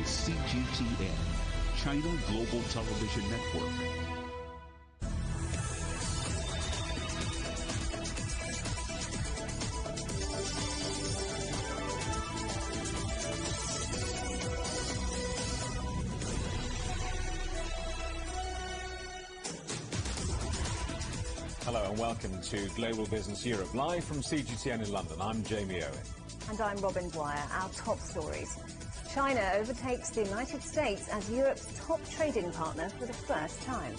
is CGTN, China Global Television Network. Hello and welcome to Global Business Europe, live from CGTN in London. I'm Jamie Owen. And I'm Robin Dwyer. Our top stories. China overtakes the United States as Europe's top trading partner for the first time.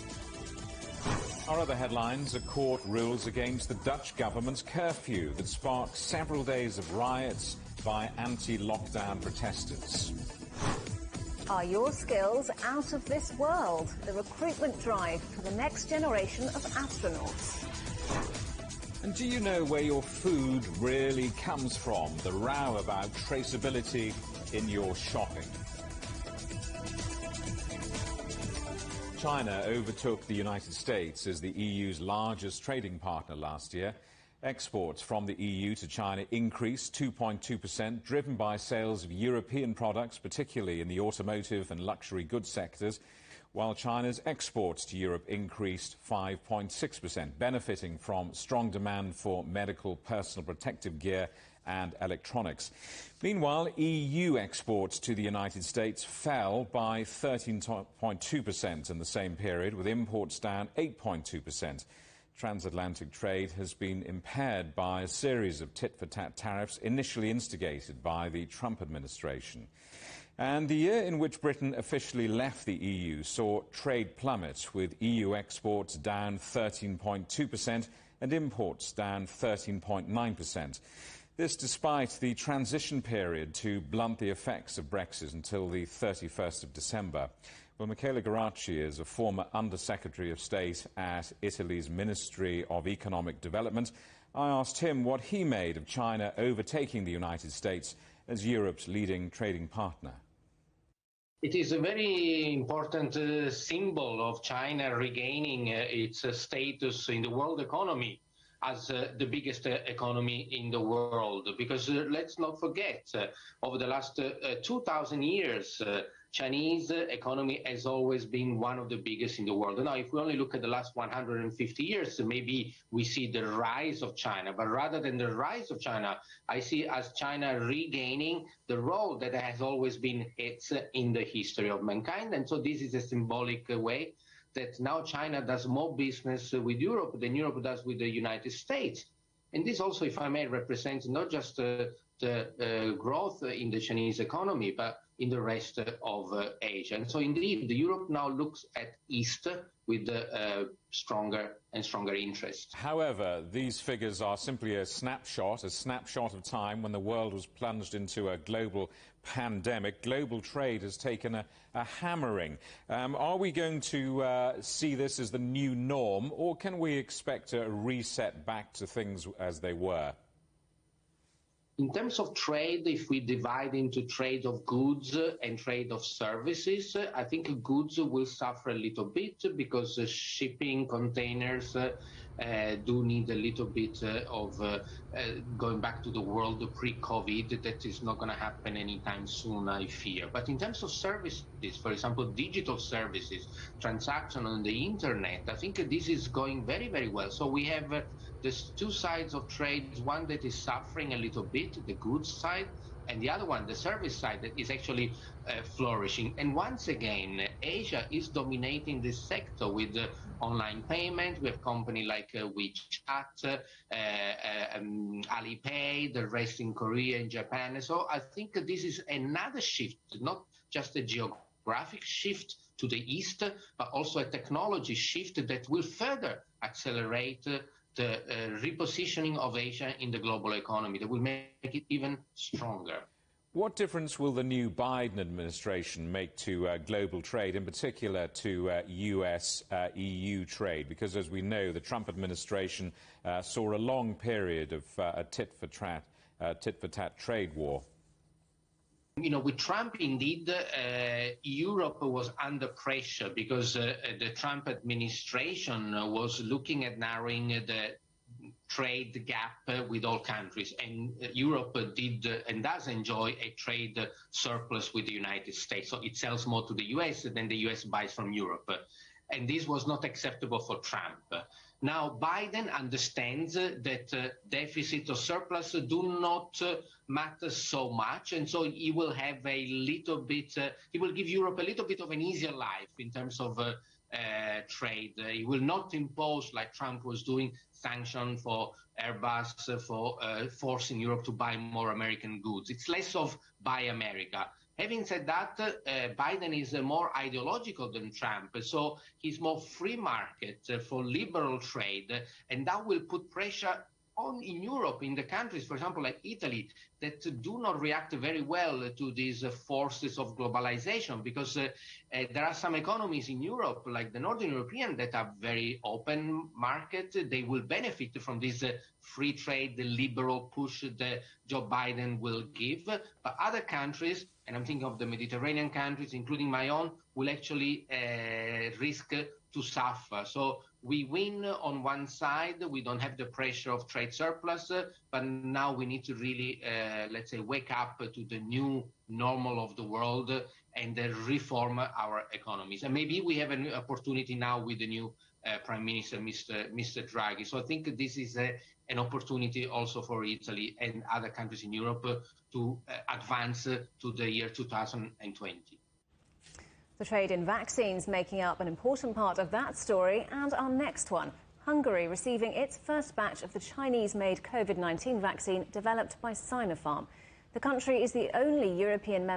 Our other headlines: a court rules against the Dutch government's curfew that sparked several days of riots by anti-lockdown protesters. Are your skills out of this world? The recruitment drive for the next generation of astronauts. And do you know where your food really comes from? The row about traceability in your shopping. China overtook the United States as the EU's largest trading partner last year. Exports from the EU to China increased 2.2%, driven by sales of European products, particularly in the automotive and luxury goods sectors, while China's exports to Europe increased 5.6%, benefiting from strong demand for medical, personal protective gear and electronics. Meanwhile, EU exports to the United States fell by 13.2% in the same period, with imports down 8.2%. Transatlantic trade has been impaired by a series of tit-for-tat tariffs initially instigated by the Trump administration. And the year in which Britain officially left the EU saw trade plummet, with EU exports down 13.2% and imports down 13.9%. This despite the transition period to blunt the effects of Brexit until the 31st of December. Well, Michele Garacci is a former Under-Secretary of State at Italy's Ministry of Economic Development. I asked him what he made of China overtaking the United States as Europe's leading trading partner. It is a very important symbol of China regaining its status in the world economy as the biggest economy in the world. Because let's not forget, over the last 2,000 years, Chinese economy has always been one of the biggest in the world. Now, if we only look at the last 150 years, maybe we see the rise of China. But rather than the rise of China, I see as China regaining the role that has always been its in the history of mankind. And so this is a symbolic way that now China does more business with Europe than Europe does with the United States. And this also, if I may, represents not just the growth in the Chinese economy, but in the rest of Asia. And so indeed, Europe now looks at East with stronger and stronger interest. However, these figures are simply a snapshot of time when the world was plunged into a global pandemic. Global trade has taken a hammering. Are we going to see this as the new norm, or can we expect a reset back to things as they were? In terms of trade, if we divide into trade of goods and trade of services, I think goods will suffer a little bit because shipping containers do need a little bit of going back to the world pre-COVID. That is not going to happen anytime soon, I fear. But in terms of services, for example, digital services, transaction on the internet, I think this is going very, very well. So we have there's two sides of trade, one that is suffering a little bit, the goods side, and the other one, the service side, that is actually flourishing. And once again, Asia is dominating this sector with online payment. We have companies like WeChat, Alipay, the rest in Korea and Japan. So I think this is another shift, not just a geographic shift to the east, but also a technology shift that will further accelerate the repositioning of Asia in the global economy, that will make it even stronger. What difference will the new Biden administration make to global trade, in particular to US-EU trade? Because, as we know, the Trump administration saw a long period of a tit-for-tat trade war. You know, with Trump, indeed, Europe was under pressure because the Trump administration was looking at narrowing the trade gap with all countries. And Europe did and does enjoy a trade surplus with the United States. So it sells more to the US than the US buys from Europe. And this was not acceptable for Trump. Now, Biden understands that deficit or surplus do not matter so much, and so he will have a little bit, he will give Europe a little bit of an easier life in terms of trade. He will not impose, like Trump was doing, sanctions for Airbus, for forcing Europe to buy more American goods. It's less of buy America. Having said that, Biden is more ideological than Trump, so he's more free market for liberal trade, and that will put pressure on in Europe, in the countries, for example, like Italy, that do not react very well to these forces of globalization, because there are some economies in Europe, like the Northern European, that are very open market. They will benefit from this free trade, the liberal push that Joe Biden will give. But other countries, and I'm thinking of the Mediterranean countries, including my own, will actually risk to suffer. So we win on one side, we don't have the pressure of trade surplus, but now we need to really, let's say, wake up to the new normal of the world and reform our economies. And maybe we have an opportunity now with the new Prime Minister, Mr. Draghi. So I think this is an opportunity also for Italy and other countries in Europe to advance to the year 2020. The trade in vaccines making up an important part of that story. And our next one, Hungary receiving its first batch of the Chinese-made COVID-19 vaccine developed by Sinopharm. The country is the only European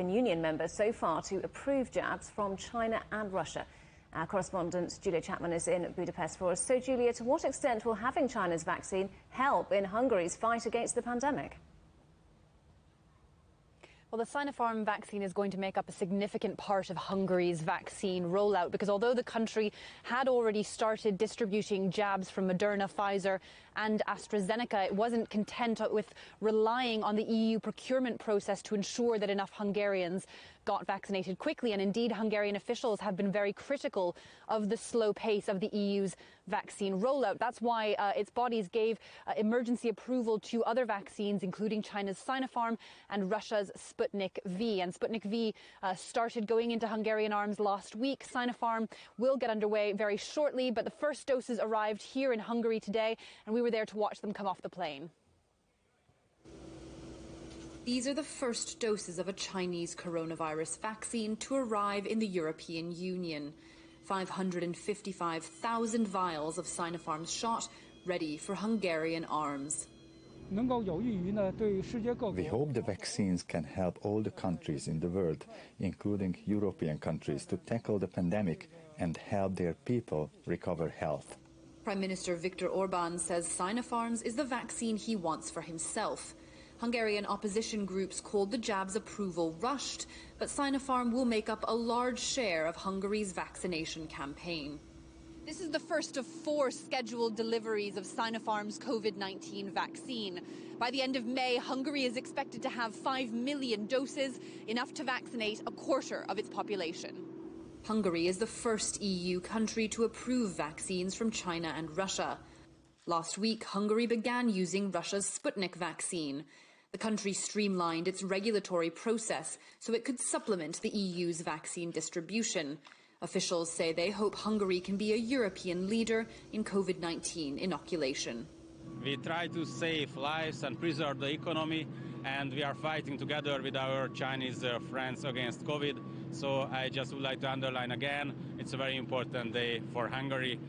Union member so far to approve jabs from China and Russia. Our correspondent Julia Chapman is in Budapest for us. So, Julia, to what extent will having China's vaccine help in Hungary's fight against the pandemic? Well, the Sinopharm vaccine is going to make up a significant part of Hungary's vaccine rollout, because although the country had already started distributing jabs from Moderna, Pfizer and AstraZeneca, it wasn't content with relying on the EU procurement process to ensure that enough Hungarians got vaccinated quickly. And indeed, Hungarian officials have been very critical of the slow pace of the EU's vaccine rollout. That's why its bodies gave emergency approval to other vaccines, including China's Sinopharm and Russia's Sputnik V. And Sputnik V started going into Hungarian arms last week. Sinopharm will get underway very shortly, but the first doses arrived here in Hungary today, and we were there to watch them come off the plane. These are the first doses of a Chinese coronavirus vaccine to arrive in the European Union. 555,000 vials of Sinopharm's shot ready for Hungarian arms. We hope the vaccines can help all the countries in the world, including European countries, to tackle the pandemic and help their people recover health. Prime Minister Viktor Orbán says Sinopharm's is the vaccine he wants for himself. Hungarian opposition groups called the jab's approval rushed, but Sinopharm will make up a large share of Hungary's vaccination campaign. This is the first of 4 scheduled deliveries of Sinopharm's COVID-19 vaccine. By the end of May, Hungary is expected to have 5 million doses, enough to vaccinate a quarter of its population. Hungary is the first EU country to approve vaccines from China and Russia. Last week, Hungary began using Russia's Sputnik vaccine. The country streamlined its regulatory process so it could supplement the EU's vaccine distribution. Officials say they hope Hungary can be a European leader in COVID-19 inoculation. We try to save lives and preserve the economy, and we are fighting together with our Chinese friends against COVID. So I just would like to underline again, it's a very important day for Hungary.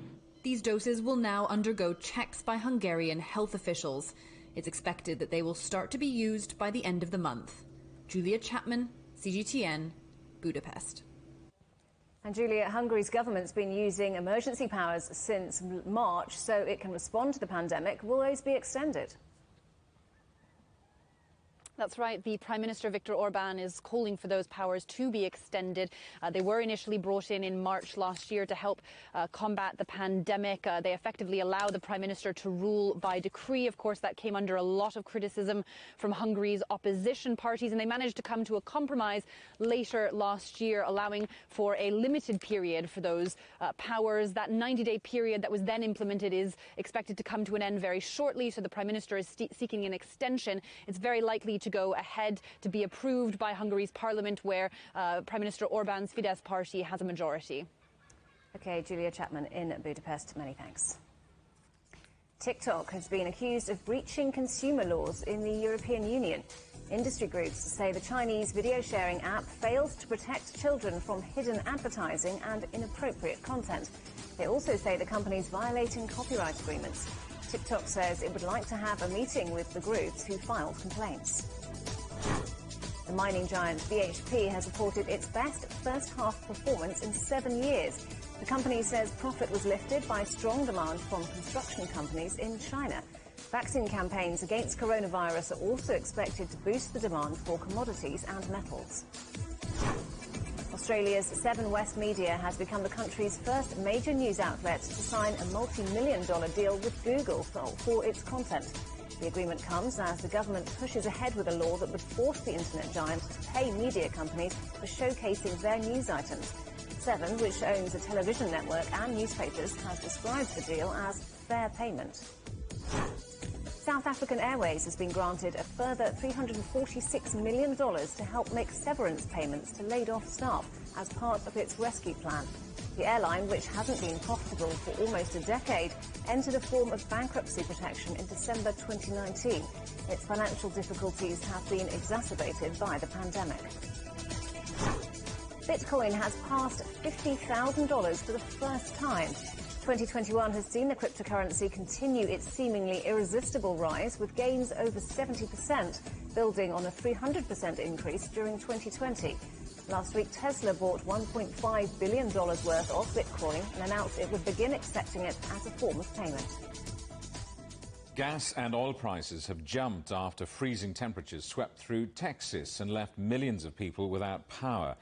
These doses will now undergo checks by Hungarian health officials. It's expected that they will start to be used by the end of the month. Julia Chapman, CGTN, Budapest. And Julia, Hungary's government's been using emergency powers since March so it can respond to the pandemic. Will those be extended? That's right. The Prime Minister Viktor Orban is calling for those powers to be extended. They were initially brought in March last year to help combat the pandemic. They effectively allow the Prime Minister to rule by decree. Of course, that came under a lot of criticism from Hungary's opposition parties, and they managed to come to a compromise later last year, allowing for a limited period for those powers. That 90-day period that was then implemented is expected to come to an end very shortly, so the Prime Minister is seeking an extension. It's very likely to go ahead to be approved by Hungary's parliament, where Prime Minister Orban's Fidesz party has a majority. OK, Julia Chapman in Budapest, many thanks. TikTok has been accused of breaching consumer laws in the European Union. Industry groups say the Chinese video sharing app fails to protect children from hidden advertising and inappropriate content. They also say the company is violating copyright agreements. TikTok says it would like to have a meeting with the groups who filed complaints. The mining giant BHP has reported its best first-half performance in 7 years. The company says profit was lifted by strong demand from construction companies in China. Vaccine campaigns against coronavirus are also expected to boost the demand for commodities and metals. Australia's Seven West Media has become the country's first major news outlet to sign a multi-million-dollar deal with Google for its content. The agreement comes as the government pushes ahead with a law that would force the internet giant to pay media companies for showcasing their news items. Seven, which owns a television network and newspapers, has described the deal as fair payment. South African Airways has been granted a further $346 million to help make severance payments to laid-off staff as part of its rescue plan. The airline, which hasn't been profitable for almost a decade, entered a form of bankruptcy protection in December 2019. Its financial difficulties have been exacerbated by the pandemic. Bitcoin has passed $50,000 for the first time. 2021 has seen the cryptocurrency continue its seemingly irresistible rise, with gains over 70%, building on a 300% increase during 2020. Last week, Tesla bought $1.5 billion worth of Bitcoin and announced it would begin accepting it as a form of payment. Gas and oil prices have jumped after freezing temperatures swept through Texas and left millions of people without power.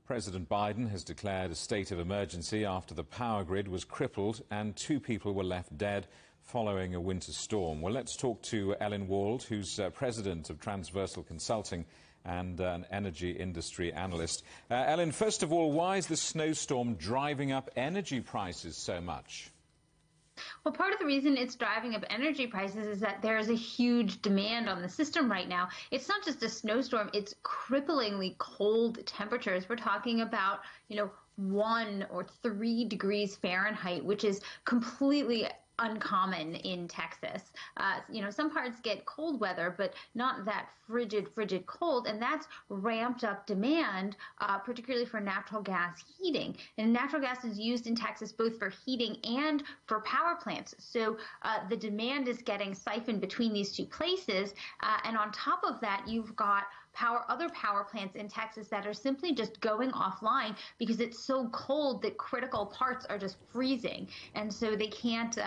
President Biden has declared a state of emergency after the power grid was crippled and 2 people were left dead following a winter storm. Well, let's talk to Ellen Wald, who's president of Transversal Consulting and an energy industry analyst. Ellen, first of all, why is the snowstorm driving up energy prices so much? Well, part of the reason it's driving up energy prices is that there is a huge demand on the system right now. It's not just a snowstorm, it's cripplingly cold temperatures. We're talking about, 1 or 3 degrees Fahrenheit, which is completely uncommon in Texas. Some parts get cold weather, but not that frigid cold, and that's ramped up demand, particularly for natural gas heating. And natural gas is used in Texas both for heating and for power plants. So the demand is getting siphoned between these two places, and on top of that, you've got other power plants in Texas that are simply just going offline because it's so cold that critical parts are just freezing, and so they can't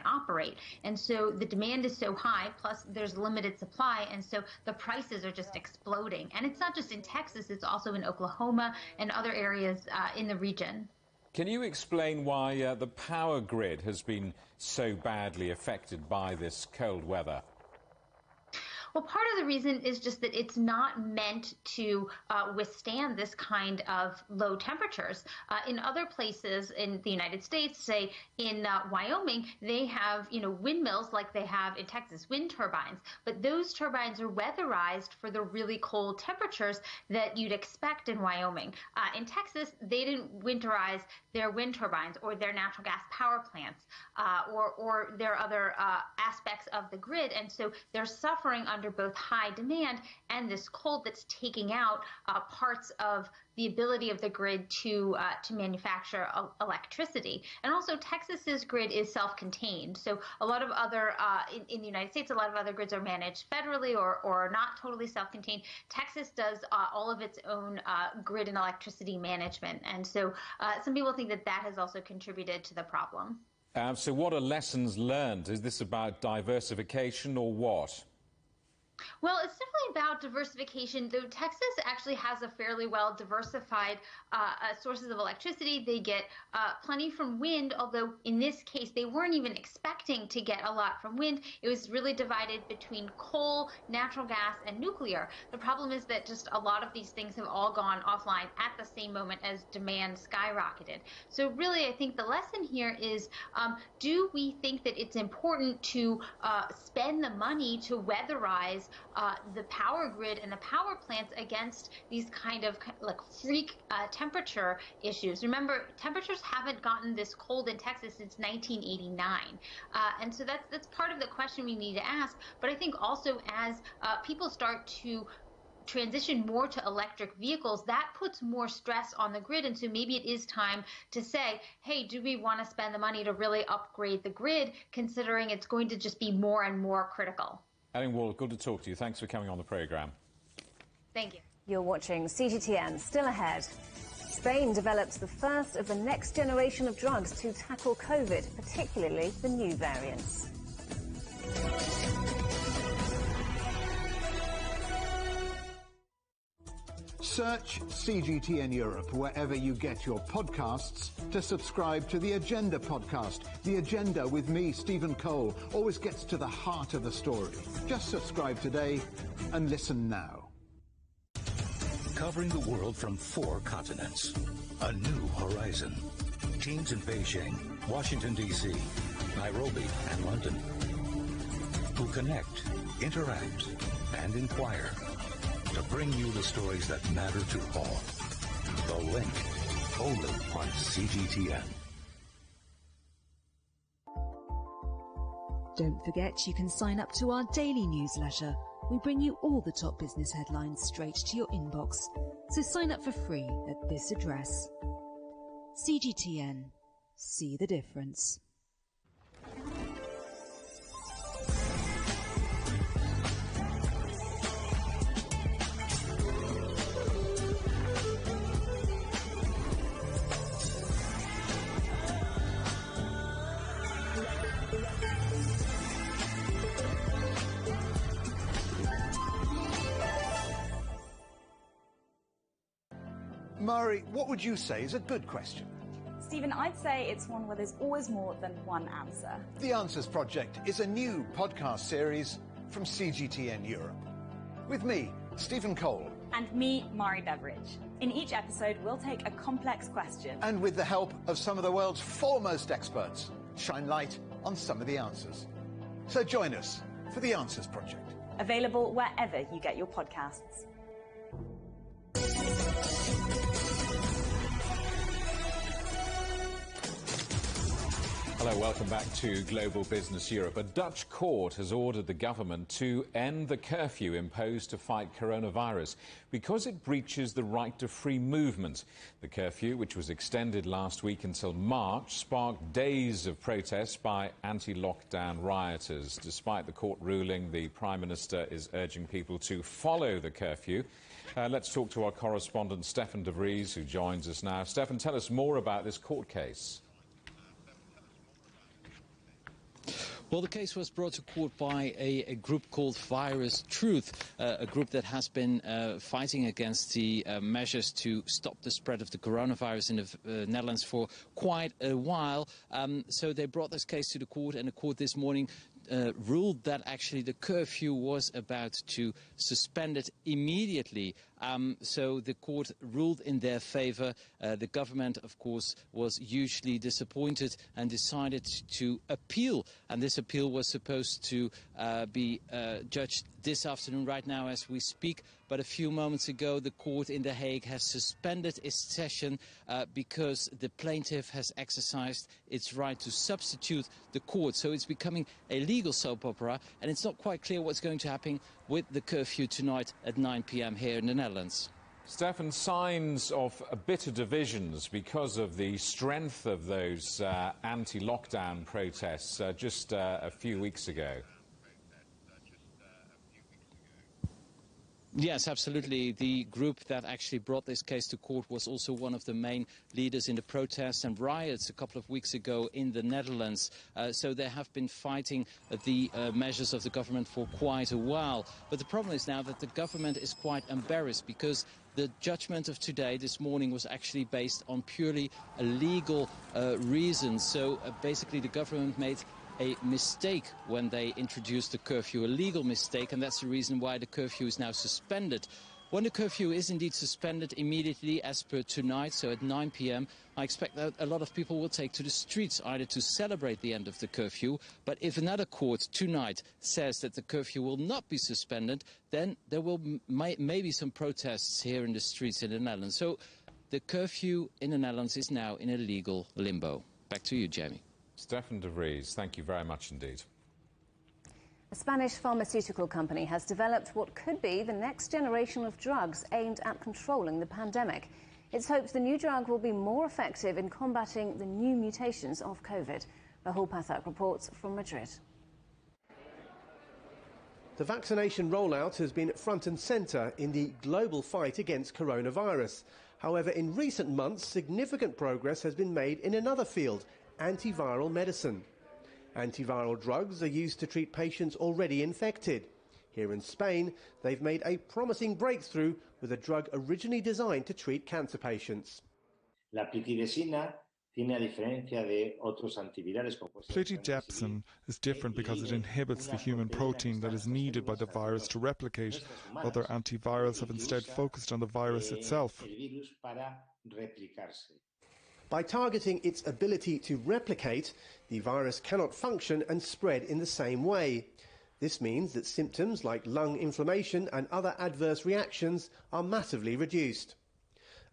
operate. And so the demand is so high, plus there's limited supply, and so the prices are just exploding. And it's not just in Texas, it's also in Oklahoma and other areas in the region. Can you explain why the power grid has been so badly affected by this cold weather? Well, part of the reason is just that it's not meant to withstand this kind of low temperatures. In other places in the United States, say in Wyoming, they have, windmills like they have in Texas, wind turbines. But those turbines are weatherized for the really cold temperatures that you'd expect in Wyoming. In Texas, they didn't winterize their wind turbines or their natural gas power plants or their other aspects of the grid. And so they're suffering under both high demand and this cold that's taking out parts of the ability of the grid to manufacture electricity. And also Texas's grid is self-contained. So a lot of other, in the United States, a lot of other grids are managed federally or not totally self-contained. Texas does all of its own grid and electricity management. And so some people think that has also contributed to the problem. So what are lessons learned? Is this about diversification or what? Well, it's definitely about diversification. Though Texas actually has a fairly well diversified sources of electricity. They get plenty from wind, although in this case, they weren't even expecting to get a lot from wind. It was really divided between coal, natural gas, and nuclear. The problem is that just a lot of these things have all gone offline at the same moment as demand skyrocketed. So really, I think the lesson here is, do we think that it's important to spend the money to weatherize the power grid and the power plants against these kind of like freak temperature issues? Remember, temperatures haven't gotten this cold in Texas since 1989, and so that's part of the question we need to ask. But I think also as people start to transition more to electric vehicles, that puts more stress on the grid. And so maybe it is time to say, hey, do we want to spend the money to really upgrade the grid, considering it's going to just be more and more critical? Ellen Wall, good to talk to you. Thanks for coming on the programme. Thank you. You're watching CGTN. Still ahead. Spain develops the first of the next generation of drugs to tackle COVID, particularly the new variants. Search CGTN Europe wherever you get your podcasts to subscribe to the Agenda podcast. The Agenda with me, Stephen Cole, always gets to the heart of the story. Just subscribe today and listen now. Covering the world from 4 continents. A new horizon. Teams in Beijing, Washington, D.C., Nairobi, and London, who connect, interact, and inquire to bring you the stories that matter to all. The Link, only on CGTN. Don't forget you can sign up to our daily newsletter. We bring you all the top business headlines straight to your inbox. So sign up for free at this address. CGTN. See the difference. Mari, what would you say is a good question? Stephen, I'd say it's one where there's always more than one answer. The Answers Project is a new podcast series from CGTN Europe. With me, Stephen Cole. And me, Mari Beveridge. In each episode, we'll take a complex question. And with the help of some of the world's foremost experts, shine light on some of the answers. So join us for The Answers Project. Available wherever you get your podcasts. Hello, welcome back to Global Business Europe. A Dutch court has ordered the government to end the curfew imposed to fight coronavirus because it breaches the right to free movement. The curfew, which was extended last week until March, sparked days of protests by anti-lockdown rioters. Despite the court ruling, the Prime Minister is urging people to follow the curfew. Let's talk to our correspondent, Stefan de Vries, who joins us now. Stefan, tell us more about this court case. Well, the case was brought to court by a group called Virus Truth, a group that has been fighting against the measures to stop the spread of the coronavirus in the Netherlands for quite a while. So they brought this case to the court, and the court this morning ruled that actually the curfew was about to suspend it immediately. So the court ruled in their favor. The government, of course, was hugely disappointed and decided to appeal. And this appeal was supposed to be judged this afternoon, right now as we speak. But a few moments ago, the court in The Hague has suspended its session because the plaintiff has exercised its right to substitute the court. So it's becoming a legal soap opera, and it's not quite clear what's going to happen with the curfew tonight at 9 p.m. here in the Netherlands. Stefan, signs of bitter divisions because of the strength of those anti-lockdown protests just a few weeks ago. Yes, absolutely. The group that actually brought this case to court was also one of the main leaders in the protests and riots a couple of weeks ago in the Netherlands. So they have been fighting the measures of the government for quite a while. But the problem is now that the government is quite embarrassed because the judgment of today, this morning, was actually based on purely a legal reasons. So basically the government made a mistake when they introduced the curfew, a legal mistake, and that's the reason why the curfew is now suspended. When the curfew is indeed suspended immediately as per tonight, so at 9 p.m, I expect that a lot of people will take to the streets either to celebrate the end of the curfew, but if another court tonight says that the curfew will not be suspended, then there will maybe some protests here in the streets in the Netherlands. So the curfew in the Netherlands is now in a legal limbo. Back to you, Jamie. Stefan de Vries, thank you very much indeed. A Spanish pharmaceutical company has developed what could be the next generation of drugs aimed at controlling the pandemic. It's hoped the new drug will be more effective in combating the new mutations of COVID. Rahul Pathak reports from Madrid. The vaccination rollout has been front and centre in the global fight against coronavirus. However, in recent months, significant progress has been made in another field, antiviral medicine. Antiviral drugs are used to treat patients already infected. Here in Spain, they've made a promising breakthrough with a drug originally designed to treat cancer patients. Plitidepsin is different because it inhibits the human protein that is needed by the virus to replicate. Other antivirals have instead focused on the virus itself. By targeting its ability to replicate, the virus cannot function and spread in the same way. This means that symptoms like lung inflammation and other adverse reactions are massively reduced.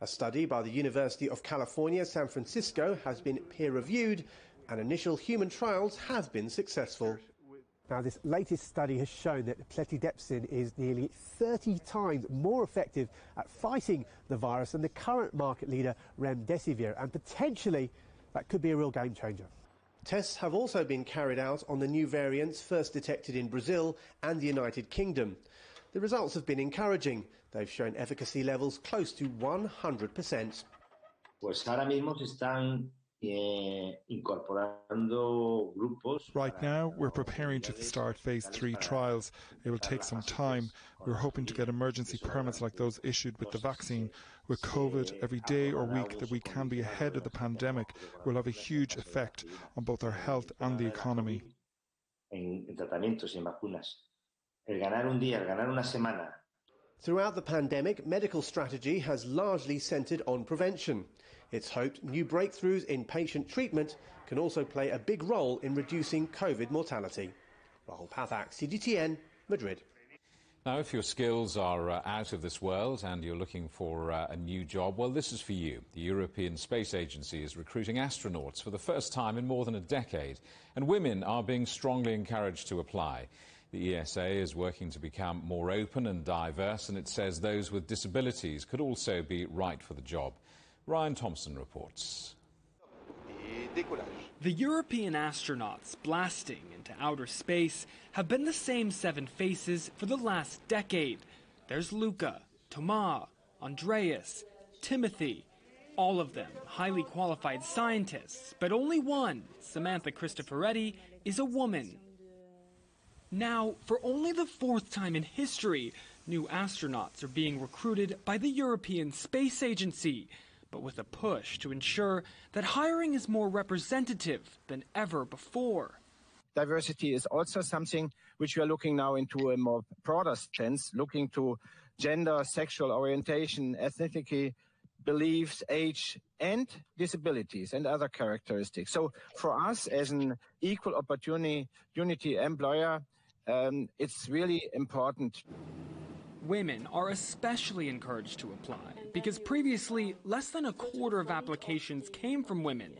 A study by the University of California, San Francisco has been peer-reviewed and initial human trials have been successful. Now, this latest study has shown that plitidepsin is nearly 30 times more effective at fighting the virus than the current market leader, remdesivir, and potentially that could be a real game changer. Tests have also been carried out on the new variants first detected in Brazil and the United Kingdom. The results have been encouraging. They've shown efficacy levels close to 100%. Right now, we're preparing to start phase 3 trials. It will take some time. We're hoping to get emergency permits like those issued with the vaccine. With COVID, every day or week that we can be ahead of the pandemic will have a huge effect on both our health and the economy. Throughout the pandemic, medical strategy has largely centred on prevention. It's hoped new breakthroughs in patient treatment can also play a big role in reducing COVID mortality. Rahul Pathak, CGTN, Madrid. Now, if your skills are out of this world and you're looking for a new job, well, this is for you. The European Space Agency is recruiting astronauts for the first time in more than a decade, and women are being strongly encouraged to apply. The ESA is working to become more open and diverse, and it says those with disabilities could also be right for the job. Ryan Thompson reports. The European astronauts blasting into outer space have been the same 7 faces for the last decade. There's Luca, Thomas, Andreas, Timothy, all of them highly qualified scientists, but only one, Samantha Cristoforetti, is a woman. Now, for only the 4th time in history, new astronauts are being recruited by the European Space Agency, but with a push to ensure that hiring is more representative than ever before. Diversity is also something which we are looking now into a more broader sense, looking to gender, sexual orientation, ethnicity, beliefs, age, and disabilities and other characteristics. So for us as an equal opportunity employer, it's really important. Women are especially encouraged to apply because previously less than a quarter of applications came from women.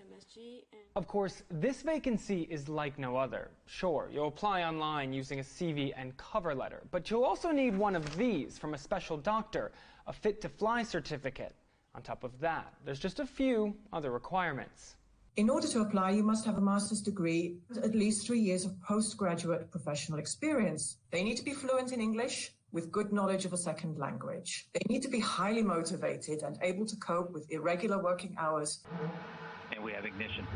Of course, this vacancy is like no other. Sure, you'll apply online using a CV and cover letter, but you'll also need one of these from a special doctor, a Fit to Fly certificate. On top of that, there's just a few other requirements. In order to apply, you must have a master's degree, at least 3 years of postgraduate professional experience. They need to be fluent in English, with good knowledge of a second language. They need to be highly motivated and able to cope with irregular working hours. And we have ignition.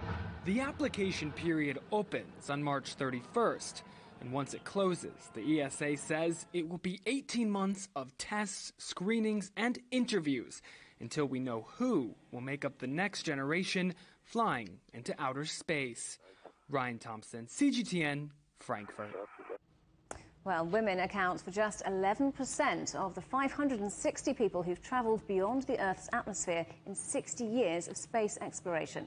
The application period opens on March 31st, and once it closes, the ESA says it will be 18 months of tests, screenings, and interviews until we know who will make up the next generation flying into outer space. Ryan Thompson, CGTN, Frankfurt. Well, women account for just 11% of the 560 people who've travelled beyond the Earth's atmosphere in 60 years of space exploration.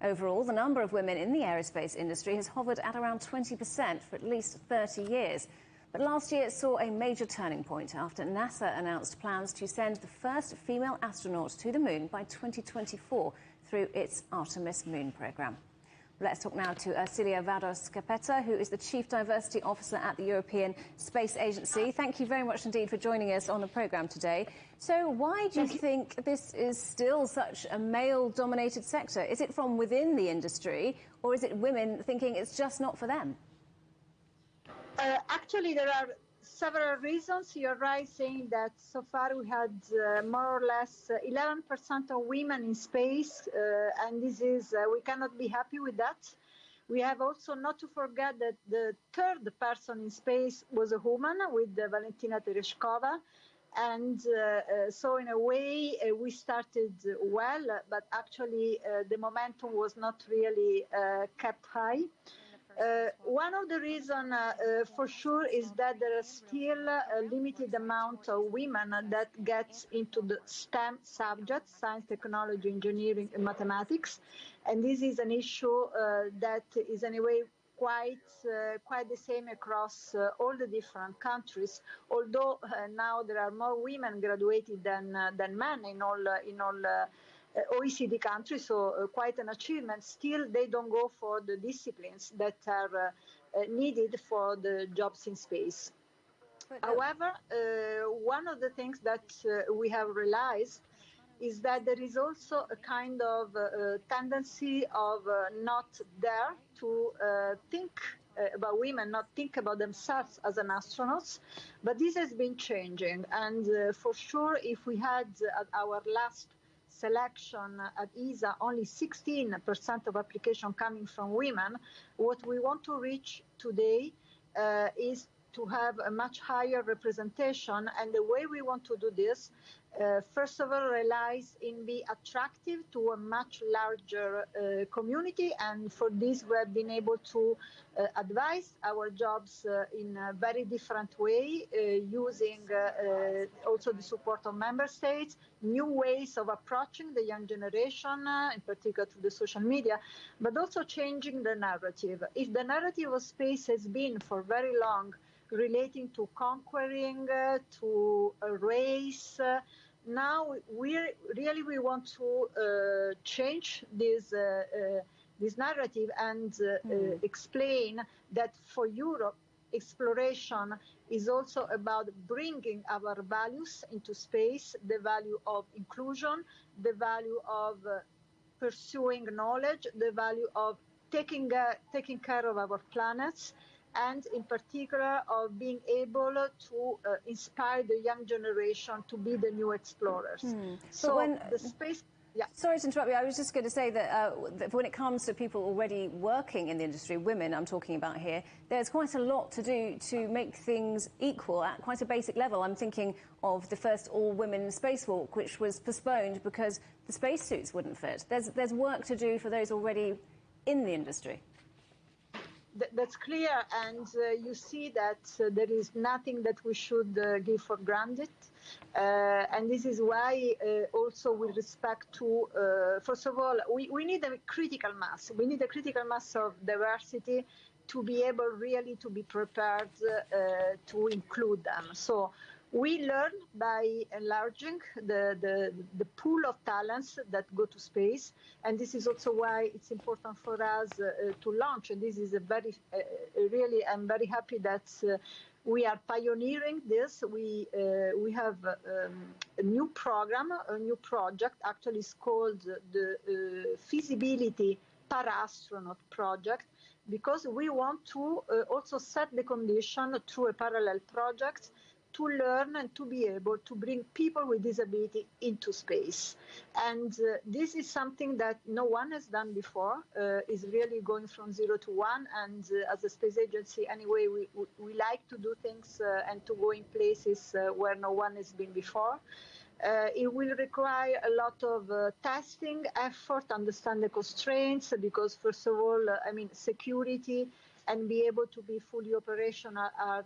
Overall, the number of women in the aerospace industry has hovered at around 20% for at least 30 years. But last year saw a major turning point after NASA announced plans to send the first female astronaut to the moon by 2024 through its Artemis moon program. Let's talk now to Celia Vados-Capetta, who is the Chief Diversity Officer at the European Space Agency. Thank you very much indeed for joining us on the programme today. So why do you think this is still such a male-dominated sector? Is it from within the industry, or is it women thinking it's just not for them? Actually, there are several reasons. You're right saying that so far we had more or less 11% of women in space, and this is, we cannot be happy with that. We have also not to forget that the third person in space was a woman with Valentina Tereshkova. And so in a way, we started well, but actually the momentum was not really kept high. One of the reasons for sure is that there is still a limited amount of women that gets into the STEM subjects, science, technology, engineering, and mathematics. And this is an issue that is anyway quite the same across all the different countries. Although now there are more women graduated than men in all OECD countries, so quite an achievement. Still, they don't go for the disciplines that are needed for the jobs in space. However, one of the things that we have realized is that there is also a kind of tendency of not there to think about women, not think about themselves as an astronauts, but this has been changing. And for sure, if we had at our last selection at ESA only 16% of application coming from women, what we want to reach today is to have a much higher representation. And the way we want to do this, first of all, relies in being attractive to a much larger community. And for this, we have been able to advise our jobs in a very different way, using also the support of member states, new ways of approaching the young generation, in particular through the social media, but also changing the narrative. If the narrative of space has been for very long relating to conquering, to a race, now we want to change this narrative and explain that for Europe, exploration is also about bringing our values into space, the value of inclusion, the value of pursuing knowledge, the value of taking care of our planets, and in particular of being able to inspire the young generation to be the new explorers. So the space... Yeah. Sorry to interrupt you. I was just going to say that when it comes to people already working in the industry, women I'm talking about here, there's quite a lot to do to make things equal at quite a basic level. I'm thinking of the first all-women spacewalk, which was postponed because the spacesuits wouldn't fit. There's work to do for those already in the industry. That's clear, and you see that there is nothing that we should give for granted. And this is why also with respect to, first of all, we need a critical mass. We need a critical mass of diversity to be able really to be prepared to include them. So we learn by enlarging the pool of talents that go to space, and this is also why it's important for us to launch. And this is a very, really, I'm very happy that we are pioneering this. We have a new program, a new project. Actually, it's called the Feasibility Para-Astronaut Project, because we want to also set the condition through a parallel project to learn and to be able to bring people with disability into space. And this is something that no one has done before, is really going from 0 to 1. And as a space agency, anyway, we like to do things and to go in places where no one has been before. It will require a lot of testing effort, understand the constraints, because first of all, security and be able to be fully operational are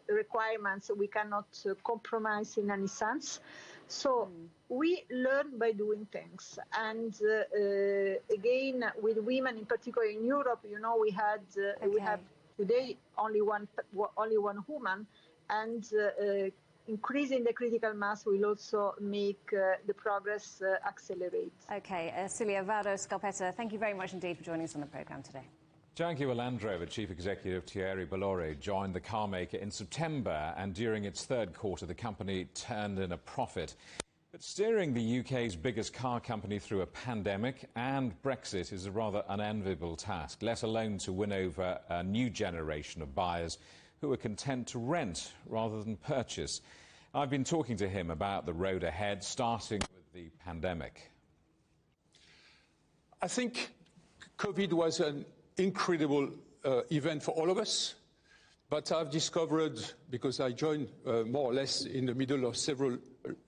requirements we cannot compromise in any sense. So we learn by doing things. And again, with women in particular in Europe, we have today only one woman, and increasing the critical mass will also make the progress accelerate. Okay, Silvia Vado-Scalpetta, thank you very much indeed for joining us on the programme today. Jaguar Land Rover Chief Executive Thierry Bolloré joined the car maker in September, and during its third quarter, the company turned in a profit. But steering the UK's biggest car company through a pandemic and Brexit is a rather unenviable task, let alone to win over a new generation of buyers who are content to rent rather than purchase. I've been talking to him about the road ahead, starting with the pandemic. I think COVID was an incredible event for all of us, but I've discovered, because I joined more or less in the middle of several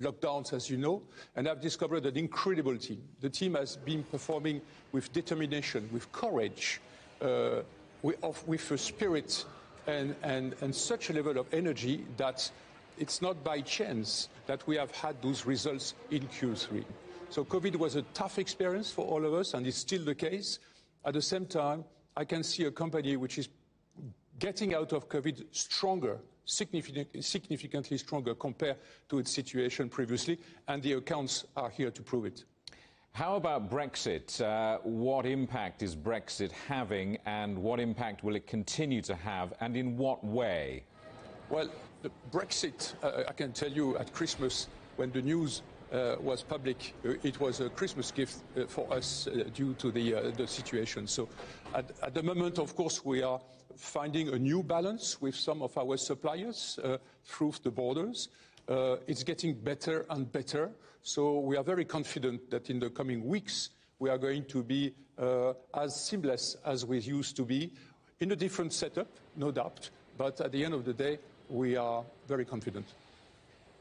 lockdowns, as you know, and I've discovered an incredible team. The team has been performing with determination, with courage, with a spirit and such a level of energy that it's not by chance that we have had those results in Q3. So COVID was a tough experience for all of us, and it's still the case. At the same time, I can see a company which is getting out of COVID stronger, significantly stronger compared to its situation previously, and the accounts are here to prove it. How about Brexit? What impact is Brexit having, and what impact will it continue to have, and in what way? Well, the Brexit, I can tell you at Christmas, when the news was public, it was a Christmas gift for us due to the situation. So at the moment, of course, we are finding a new balance with some of our suppliers through the borders. It's getting better and better. So we are very confident that in the coming weeks, we are going to be as seamless as we used to be, in a different setup, no doubt. But at the end of the day, we are very confident.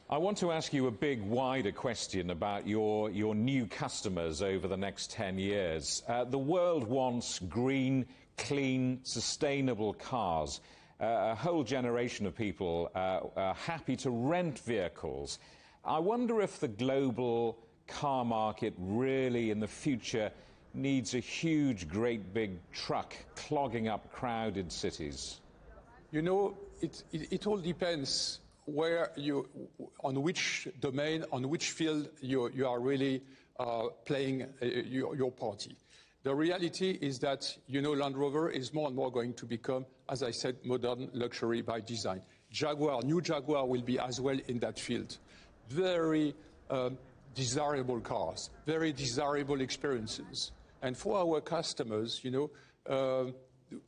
I want to ask you a big, wider question about your new customers over the next 10 years. The world wants green, clean, sustainable cars. A whole generation of people are happy to rent vehicles. I wonder if the global car market really, in the future, needs a huge, great big truck clogging up crowded cities. You know, it all depends where on which domain, on which field you are really playing your party. The reality is that, Land Rover is more and more going to become, as I said, modern luxury by design. New Jaguar will be as well in that field. Very desirable cars, very desirable experiences. And for our customers,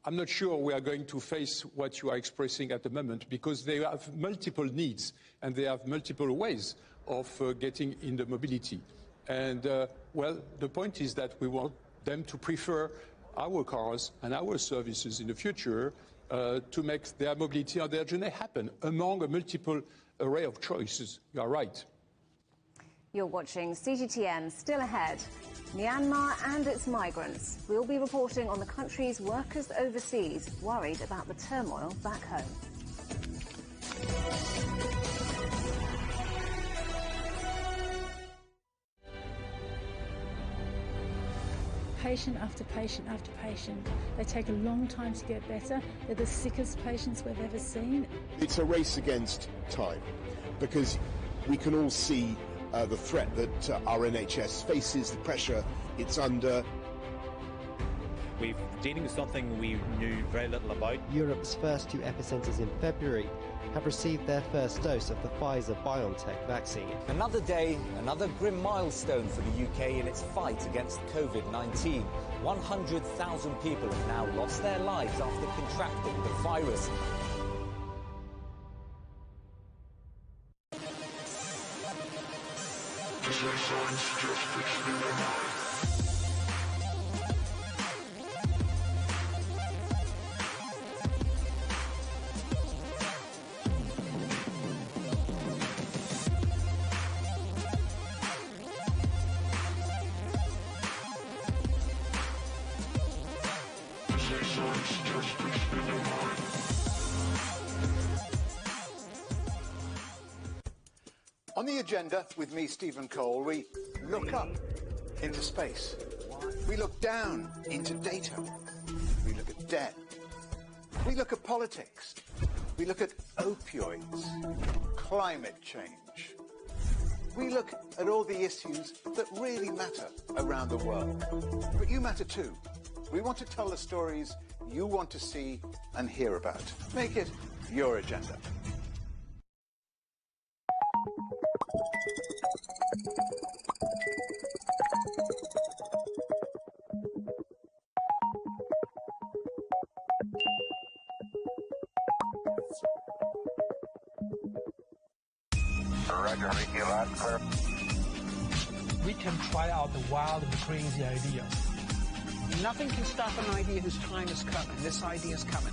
I'm not sure we are going to face what you are expressing at the moment, because they have multiple needs and they have multiple ways of getting in the mobility. And, the point is that we want them to prefer our cars and our services in the future to make their mobility and their journey happen among a multiple array of choices. You are right. You're watching CGTN. Still ahead, Myanmar and its migrants. We'll be reporting on the country's workers overseas, worried about the turmoil back home. Patient after patient after patient. They take a long time to get better. They're the sickest patients we've ever seen. It's a race against time, because we can all see the threat that our NHS faces, the pressure it's under. We're dealing with something we knew very little about. Europe's first two epicentres in February have received their first dose of the Pfizer-BioNTech vaccine. Another day, another grim milestone for the UK in its fight against COVID-19. 100,000 people have now lost their lives after contracting the virus. On the agenda with me, Stephen Cole, we look up into space. We look down into data. We look at debt. We look at politics. We look at opioids, climate change. We look at all the issues that really matter around the world. But you matter too. We want to tell the stories you want to see and hear about. Make it your agenda. We can try out the wild and crazy ideas. Nothing can stop an idea whose time is coming. This idea is coming.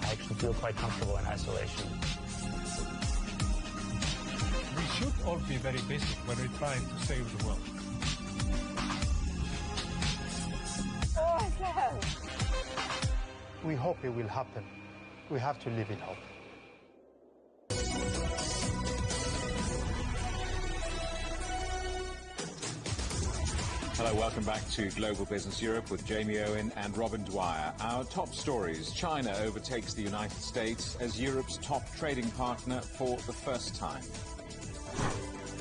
I actually feel quite comfortable in isolation. We should all be very busy when we're trying to save the world. Oh, no. We hope it will happen. We have to live in hope. Hello, welcome back to Global Business Europe with Jamie Owen and Robin Dwyer. Our top stories: China overtakes the United States as Europe's top trading partner for the first time.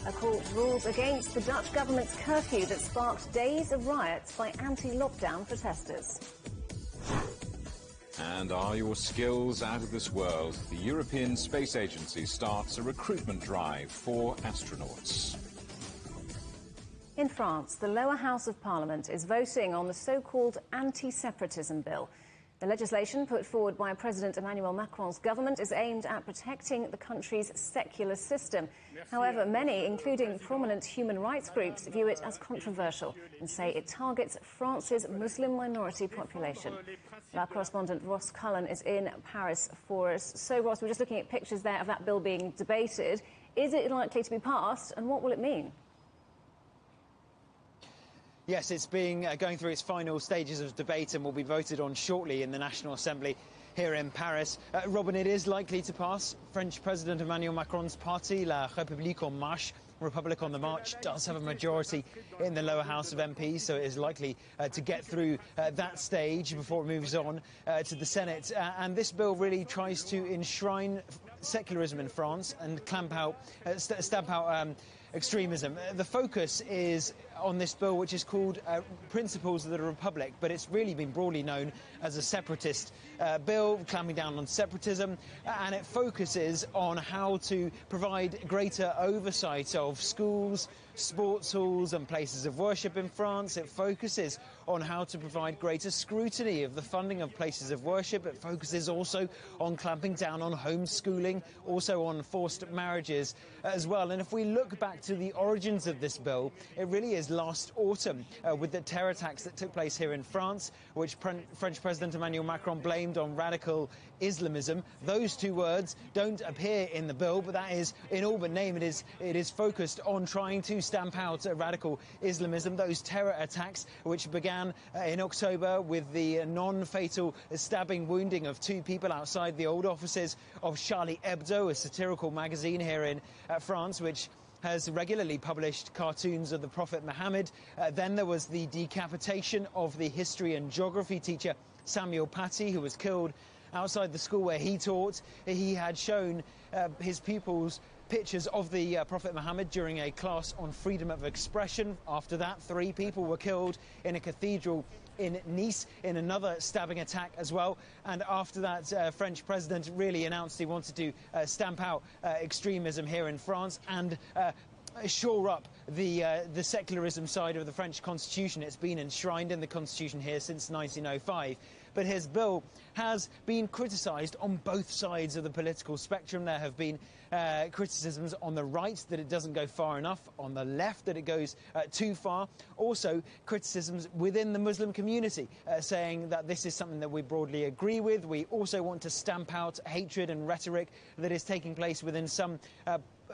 A court rules against the Dutch government's curfew that sparked days of riots by anti-lockdown protesters. And are your skills out of this world? The European Space Agency starts a recruitment drive for astronauts. In France, the lower house of parliament is voting on the so-called anti-separatism bill. The legislation put forward by President Emmanuel Macron's government is aimed at protecting the country's secular system. However, many, including prominent human rights groups, view it as controversial and say it targets France's Muslim minority population. Our correspondent Ross Cullen is in Paris for us. So, Ross, we're just looking at pictures there of that bill being debated. Is it likely to be passed, and what will it mean? Yes, it's going through its final stages of debate and will be voted on shortly in the National Assembly here in Paris. Robin, it is likely to pass. French President Emmanuel Macron's party, La République en Marche, Republic on the March, does have a majority in the lower house of MPs, so it is likely to get through that stage before it moves on to the Senate. And this bill really tries to enshrine secularism in France and stamp out extremism. The focus is on this bill, which is called Principles of the Republic, but it's really been broadly known as a separatist bill, clamping down on separatism, and it focuses on how to provide greater oversight of schools, sports halls and places of worship in France. It focuses on how to provide greater scrutiny of the funding of places of worship. It focuses also on clamping down on homeschooling, also on forced marriages as well. And if we look back to the origins of this bill, it really is last autumn with the terror attacks that took place here in France, which French President Emmanuel Macron blamed on radical Islamism. Those two words don't appear in the bill, but that is, in all but name, it is focused on trying to stamp out radical Islamism. Those terror attacks, which began in October with the non-fatal stabbing, wounding of two people outside the old offices of Charlie Hebdo, a satirical magazine here in France, which has regularly published cartoons of the Prophet Muhammad. Then there was the decapitation of the history and geography teacher Samuel Paty, who was killed outside the school where he taught. He had shown his pupils pictures of the Prophet Muhammad during a class on freedom of expression. After that, 3 people were killed in a cathedral in Nice in another stabbing attack as well. And after that, French president really announced he wanted to stamp out extremism here in France and shore up the secularism side of the French constitution. It's been enshrined in the constitution here since 1905. But his bill has been criticised on both sides of the political spectrum. There have been criticisms on the right that it doesn't go far enough, on the left that it goes too far. Also, criticisms within the Muslim community saying that this is something that we broadly agree with. We also want to stamp out hatred and rhetoric that is taking place within some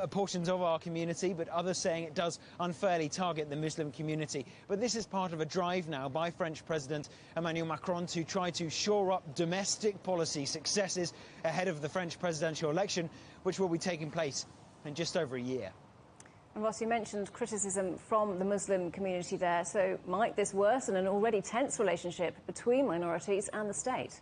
portions of our community, but others saying it does unfairly target the Muslim community. But this is part of a drive now by French President Emmanuel Macron to try to shore up domestic policy successes ahead of the French presidential election, which will be taking place in just over a year. And Ross, you mentioned criticism from the Muslim community there. So might this worsen an already tense relationship between minorities and the state?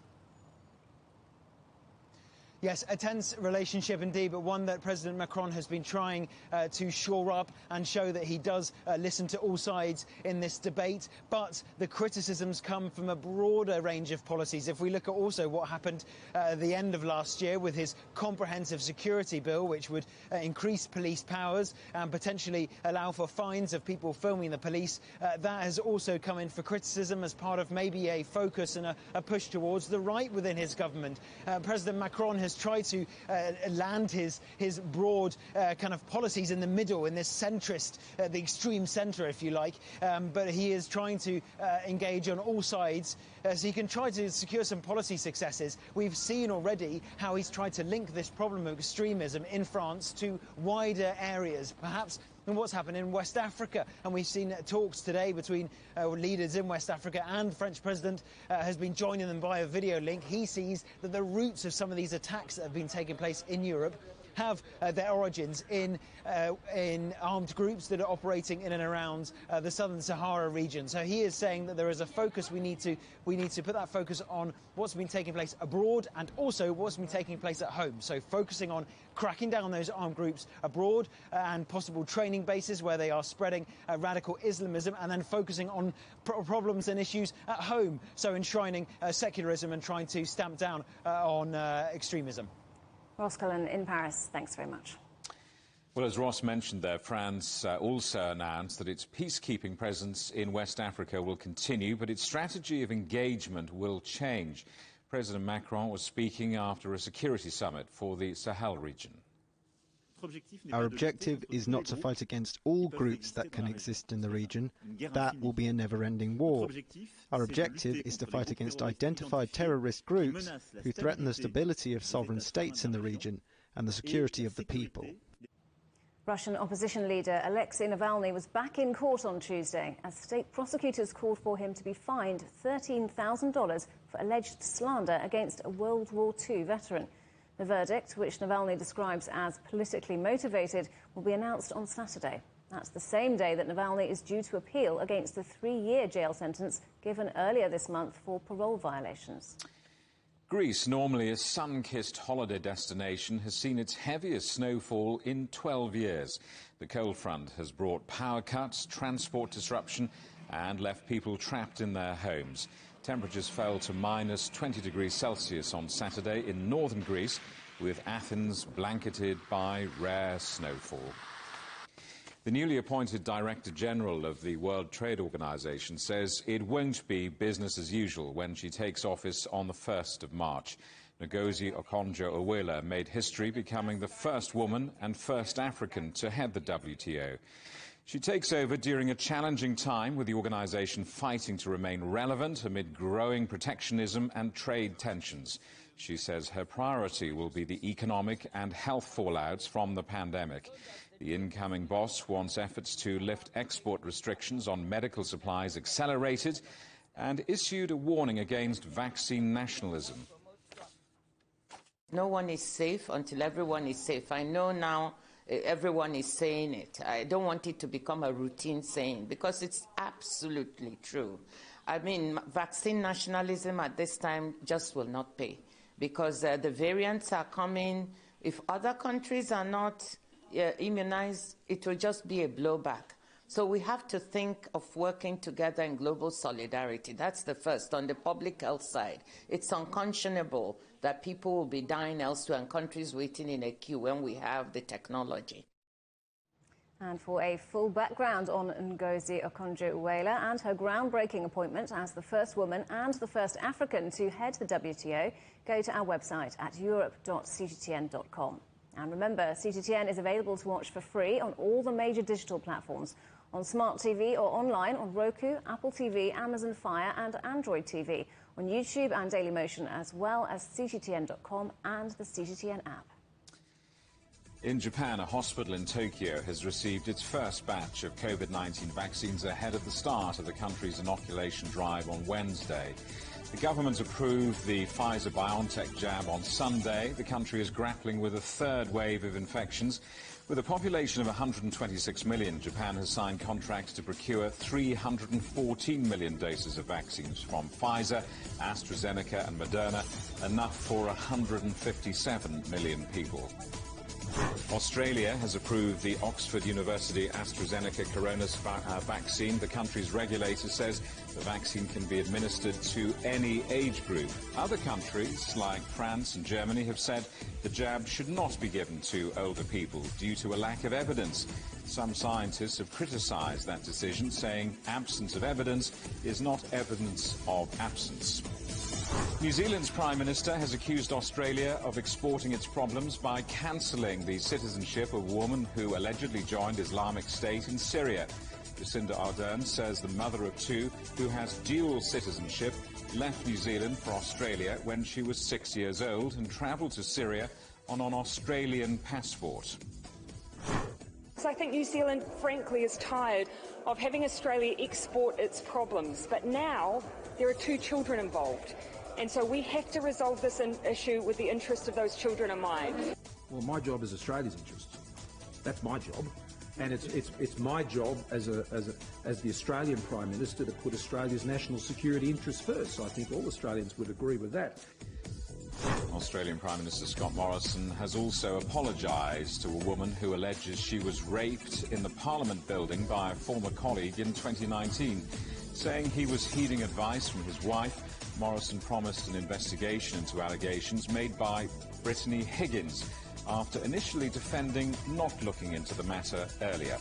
Yes, a tense relationship indeed, but one that President Macron has been trying to shore up and show that he does listen to all sides in this debate. But the criticisms come from a broader range of policies. If we look at also what happened at the end of last year with his comprehensive security bill, which would increase police powers and potentially allow for fines of people filming the police, that has also come in for criticism as part of maybe a focus and a push towards the right within his government. President Macron has tried to land his broad kind of policies in the middle, in this centrist, the extreme centre, if you like, but he is trying to engage on all sides so he can try to secure some policy successes. We've seen already how he's tried to link this problem of extremism in France to wider areas, perhaps and what's happened in West Africa. And we've seen talks today between leaders in West Africa, and the French president has been joining them by a video link. He sees that the roots of some of these attacks that have been taking place in Europe have their origins in armed groups that are operating in and around the southern Sahara region. So he is saying that there is a focus. We need to put that focus on what's been taking place abroad and also what's been taking place at home. So focusing on cracking down those armed groups abroad and possible training bases where they are spreading radical Islamism, and then focusing on problems and issues at home. So enshrining secularism and trying to stamp down on extremism. Ross Cullen in Paris, thanks very much. Well, as Ross mentioned there, France also announced that its peacekeeping presence in West Africa will continue, but its strategy of engagement will change. President Macron was speaking after a security summit for the Sahel region. Our objective is not to fight against all groups that can exist in the region. That will be a never-ending war. Our objective is to fight against identified terrorist groups who threaten the stability of sovereign states in the region and the security of the people. Russian opposition leader Alexei Navalny was back in court on Tuesday as state prosecutors called for him to be fined $13,000 for alleged slander against a World War II veteran. The verdict, which Navalny describes as politically motivated, will be announced on Saturday. That's the same day that Navalny is due to appeal against the 3-year jail sentence given earlier this month for parole violations. Greece, normally a sun-kissed holiday destination, has seen its heaviest snowfall in 12 years. The cold front has brought power cuts, transport disruption, and left people trapped in their homes. Temperatures fell to minus 20 degrees Celsius on Saturday in northern Greece, with Athens blanketed by rare snowfall. The newly appointed Director General of the World Trade Organization says it won't be business as usual when she takes office on the 1st of March. Ngozi Okonjo-Iweala made history, becoming the first woman and first African to head the WTO. She takes over during a challenging time, with the organization fighting to remain relevant amid growing protectionism and trade tensions. She says her priority will be the economic and health fallouts from the pandemic. The incoming boss wants efforts to lift export restrictions on medical supplies accelerated and issued a warning against vaccine nationalism. No one is safe until everyone is safe. I know now everyone is saying it. I don't want it to become a routine saying, because it's absolutely true. I mean, vaccine nationalism at this time just will not pay, because the variants are coming. If other countries are not immunized, it will just be a blowback. So we have to think of working together in global solidarity. That's the first. On the public health side, it's unconscionable that people will be dying elsewhere and countries waiting in a queue when we have the technology. And for a full background on Ngozi Okonjo-Iweala and her groundbreaking appointment as the first woman and the first African to head the WTO, go to our website at europe.cgtn.com. And remember, CGTN is available to watch for free on all the major digital platforms, on Smart TV or online on Roku, Apple TV, Amazon Fire and Android TV, on YouTube and Dailymotion, as well as CGTN.com and the CGTN app. In Japan, a hospital in Tokyo has received its first batch of COVID-19 vaccines ahead of the start of the country's inoculation drive on Wednesday. The government approved the Pfizer-BioNTech jab on Sunday. The country is grappling with a third wave of infections. With a population of 126 million, Japan has signed contracts to procure 314 million doses of vaccines from Pfizer, AstraZeneca and Moderna, enough for 157 million people. Australia has approved the Oxford University AstraZeneca coronavirus vaccine. The country's regulator says the vaccine can be administered to any age group. Other countries, like France and Germany, have said the jab should not be given to older people due to a lack of evidence. Some scientists have criticised that decision, saying absence of evidence is not evidence of absence. New Zealand's Prime Minister has accused Australia of exporting its problems by cancelling the citizenship of a woman who allegedly joined Islamic State in Syria. Jacinda Ardern says the mother of two, who has dual citizenship, left New Zealand for Australia when she was 6 years old and travelled to Syria on an Australian passport. So I think New Zealand, frankly, is tired of having Australia export its problems. But now there are two children involved. And so we have to resolve this issue with the interest of those children in mind. Well, my job is Australia's interest. That's my job. And it's my job as the Australian Prime Minister to put Australia's national security interests first. So I think all Australians would agree with that. Australian Prime Minister Scott Morrison has also apologised to a woman who alleges she was raped in the Parliament building by a former colleague in 2019. Saying he was heeding advice from his wife, Morrison promised an investigation into allegations made by Brittany Higgins after initially defending not looking into the matter earlier.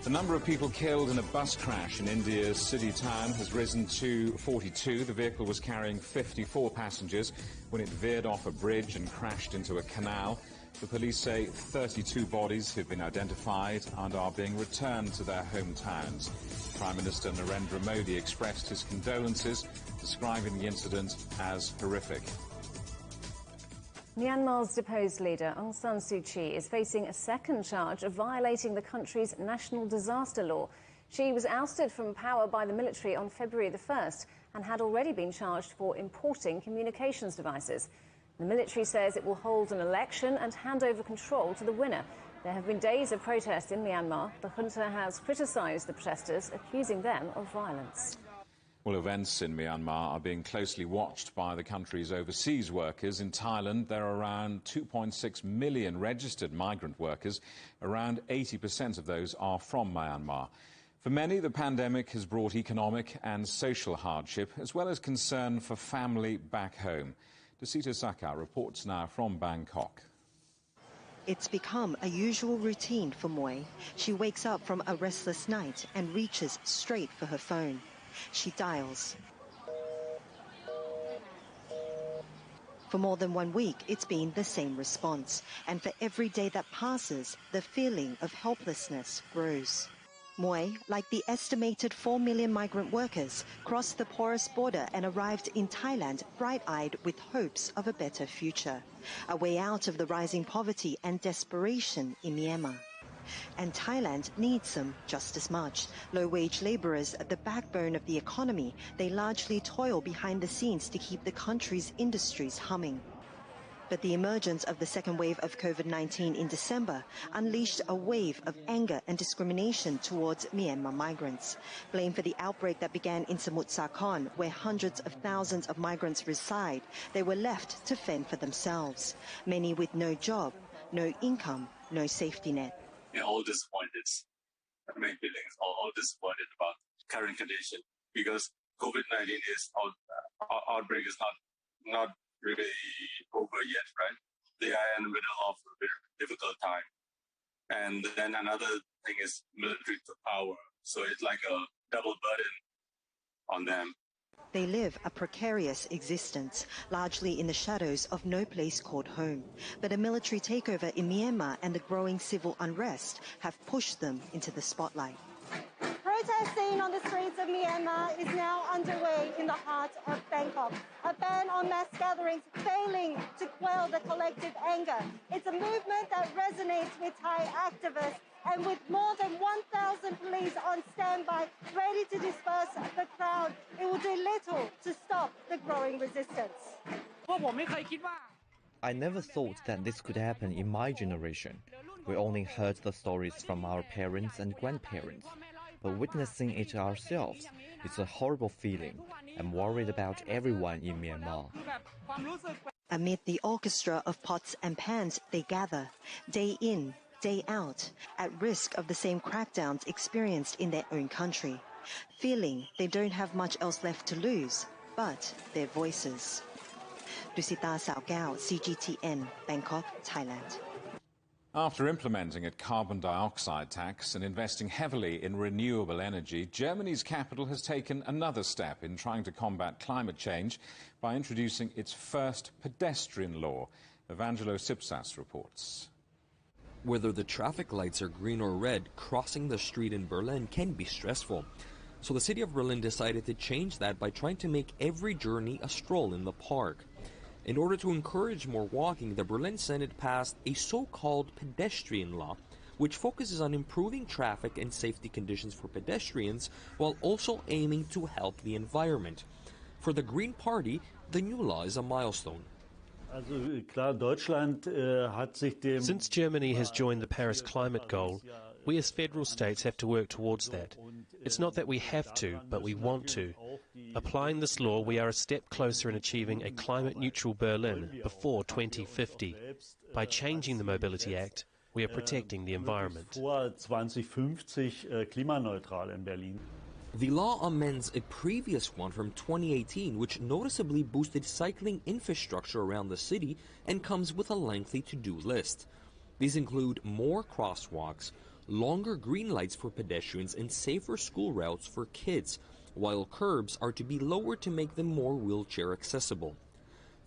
The number of people killed in a bus crash in India's city town has risen to 42. The vehicle was carrying 54 passengers when it veered off a bridge and crashed into a canal. The police say 32 bodies have been identified and are being returned to their hometowns. Prime Minister Narendra Modi expressed his condolences, describing the incident as horrific. Myanmar's deposed leader Aung San Suu Kyi is facing a second charge of violating the country's national disaster law. She was ousted from power by the military on February the 1st and had already been charged for importing communications devices. The military says it will hold an election and hand over control to the winner. There have been days of protest in Myanmar. The junta has criticised the protesters, accusing them of violence. Well, events in Myanmar are being closely watched by the country's overseas workers. In Thailand, there are around 2.6 million registered migrant workers. Around 80% of those are from Myanmar. For many, the pandemic has brought economic and social hardship, as well as concern for family back home. Desita Saka reports now from Bangkok. It's become a usual routine for Moy. She wakes up from a restless night and reaches straight for her phone. She dials. For more than 1 week, it's been the same response. And for every day that passes, the feeling of helplessness grows. Moy, like the estimated 4 million migrant workers, crossed the porous border and arrived in Thailand bright-eyed with hopes of a better future, a way out of the rising poverty and desperation in Myanmar. And Thailand needs them just as much. Low-wage laborers are the backbone of the economy. They largely toil behind the scenes to keep the country's industries humming. But the emergence of the second wave of COVID-19 in December unleashed a wave of anger and discrimination towards Myanmar migrants. Blame for the outbreak that began in Samut Sakhon, where hundreds of thousands of migrants reside. They were left to fend for themselves, many with no job, no income, no safety net. We're all disappointed. Main feelings all disappointed about current condition because COVID-19 is outbreak is not really over yet, right? They are in the middle of a very difficult time. And then another thing is military power. So it's like a double burden on them. They live a precarious existence, largely in the shadows of no place called home. But a military takeover in Myanmar and the growing civil unrest have pushed them into the spotlight. Protesting on the streets of Myanmar is now underway in the heart of Bangkok. A ban on mass gatherings failing to quell the collective anger. It's a movement that resonates with Thai activists, and with more than 1,000 police on standby, ready to disperse the crowd, it will do little to stop the growing resistance. I never thought that this could happen in my generation. We only heard the stories from our parents and grandparents. But witnessing it ourselves, it's a horrible feeling. I'm worried about everyone in Myanmar. Amid the orchestra of pots and pans, they gather, day in, day out, at risk of the same crackdowns experienced in their own country, feeling they don't have much else left to lose but their voices. Dusita Sao-Gao, CGTN, Bangkok, Thailand. After implementing a carbon dioxide tax and investing heavily in renewable energy, Germany's capital has taken another step in trying to combat climate change by introducing its first pedestrian law. Evangelo Sipsas reports. Whether the traffic lights are green or red, crossing the street in Berlin can be stressful. So the city of Berlin decided to change that by trying to make every journey a stroll in the park. In order to encourage more walking, the Berlin Senate passed a so-called pedestrian law, which focuses on improving traffic and safety conditions for pedestrians while also aiming to help the environment. For the Green Party, the new law is a milestone. Since Germany has joined the Paris climate goal, we as federal states have to work towards that. It's not that we have to, but we want to. Applying this law, we are a step closer in achieving a climate-neutral Berlin before 2050. By changing the Mobility Act, we are protecting the environment. The law amends a previous one from 2018, which noticeably boosted cycling infrastructure around the city and comes with a lengthy to-do list. These include more crosswalks, longer green lights for pedestrians, and safer school routes for kids, while curbs are to be lowered to make them more wheelchair accessible.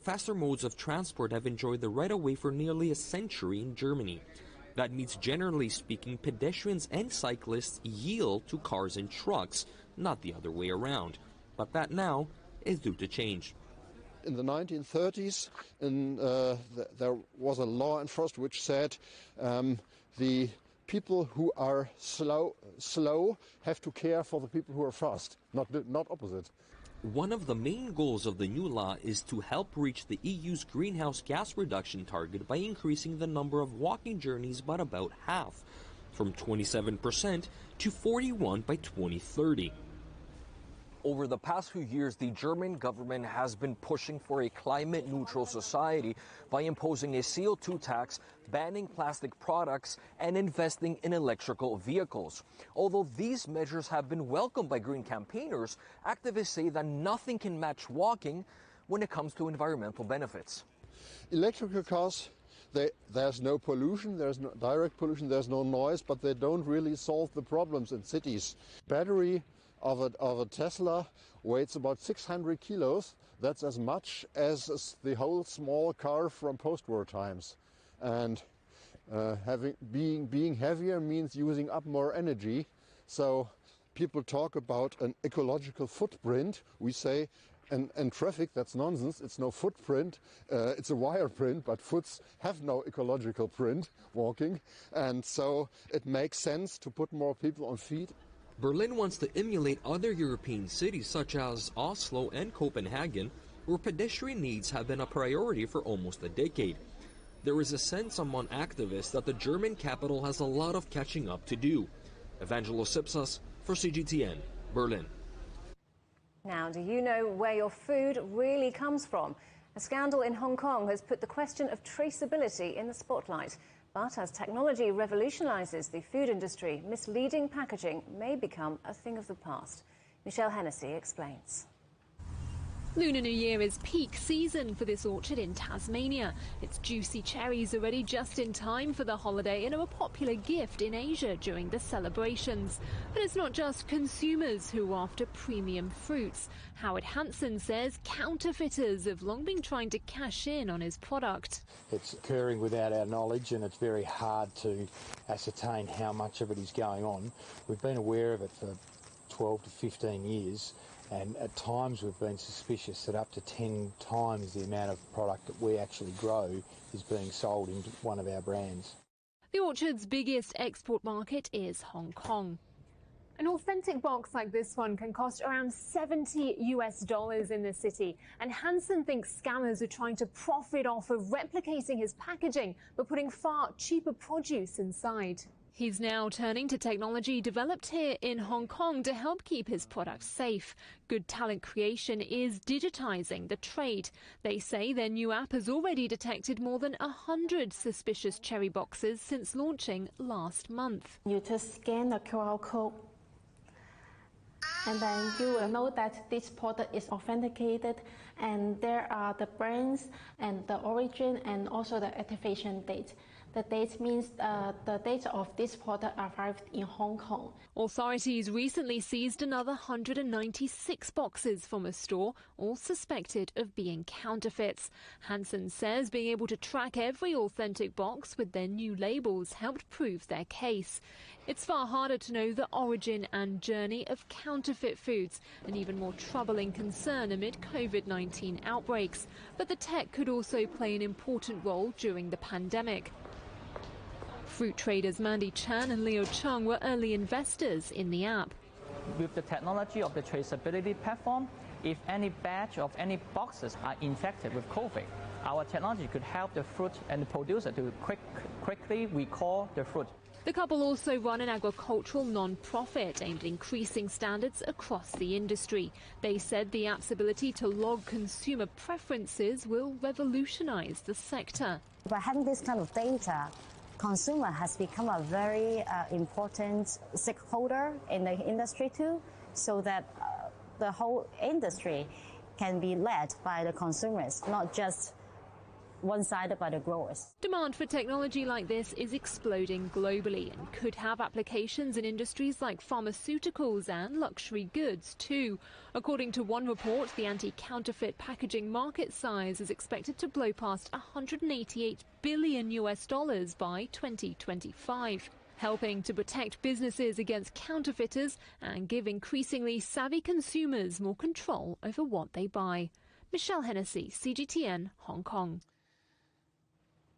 Faster modes of transport have enjoyed the right-of-way for nearly a century in Germany. That means, generally speaking, pedestrians and cyclists yield to cars and trucks, not the other way around. But that now is due to change. In the 1930s, there was a law enforced which said the people who are slow have to care for the people who are fast, not opposite. One of the main goals of the new law is to help reach the EU's greenhouse gas reduction target by increasing the number of walking journeys by about half, from 27% to 41% by 2030. Over the past few years, the German government has been pushing for a climate-neutral society by imposing a CO2 tax, banning plastic products, and investing in electrical vehicles. Although these measures have been welcomed by green campaigners, activists say that nothing can match walking when it comes to environmental benefits. Electrical cars, there's no pollution, there's no direct pollution, there's no noise, but they don't really solve the problems in cities. Battery of a Tesla weighs about 600 kilos. That's as much as the whole small car from post-war times. And being heavier means using up more energy. So people talk about an ecological footprint. We say, and traffic, that's nonsense. It's no footprint. It's a wire print, but foots have no ecological print walking. And so it makes sense to put more people on feet. Berlin wants to emulate other European cities such as Oslo and Copenhagen, where pedestrian needs have been a priority for almost a decade. There is a sense among activists that the German capital has a lot of catching up to do. Evangelo Sipsas for CGTN, Berlin. Now, do you know where your food really comes from? A scandal in Hong Kong has put the question of traceability in the spotlight. But as technology revolutionises the food industry, misleading packaging may become a thing of the past. Michelle Hennessy explains. Lunar New Year is peak season for this orchard in Tasmania. Its juicy cherries are ready just in time for the holiday and are a popular gift in Asia during the celebrations. But it's not just consumers who are after premium fruits. Howard Hansen says counterfeiters have long been trying to cash in on his product. It's occurring without our knowledge, and it's very hard to ascertain how much of it is going on. We've been aware of it for 12 to 15 years. And at times we've been suspicious that up to 10 times the amount of product that we actually grow is being sold into one of our brands. The orchard's biggest export market is Hong Kong. An authentic box like this one can cost around $70 in the city. And Hansen thinks scammers are trying to profit off of replicating his packaging, but putting far cheaper produce inside. He's now turning to technology developed here in Hong Kong to help keep his products safe. Good Talent Creation is digitizing the trade. They say their new app has already detected more than 100 suspicious cherry boxes since launching last month. You just scan the QR code, and then you will know that this product is authenticated, and there are the brands and the origin and also the activation date. The date means the date of this product arrived in Hong Kong. Authorities recently seized another 196 boxes from a store, all suspected of being counterfeits. Hansen says being able to track every authentic box with their new labels helped prove their case. It's far harder to know the origin and journey of counterfeit foods, an even more troubling concern amid COVID-19 outbreaks. But the tech could also play an important role during the pandemic. Fruit traders Mandy Chan and Leo Chung were early investors in the app. With the technology of the traceability platform, if any batch of any boxes are infected with COVID, our technology could help the fruit and the producer to quickly recall the fruit. The couple also run an agricultural non-profit aimed at increasing standards across the industry. They said the app's ability to log consumer preferences will revolutionize the sector. By having this kind of data, consumer has become a very important stakeholder in the industry too, so that the whole industry can be led by the consumers, not just one-sided by the growers. Demand for technology like this is exploding globally and could have applications in industries like pharmaceuticals and luxury goods too. According to one report, the anti-counterfeit packaging market size is expected to blow past $188 billion by 2025. Helping to protect businesses against counterfeiters and give increasingly savvy consumers more control over what they buy. Michelle Hennessy, CGTN, Hong Kong.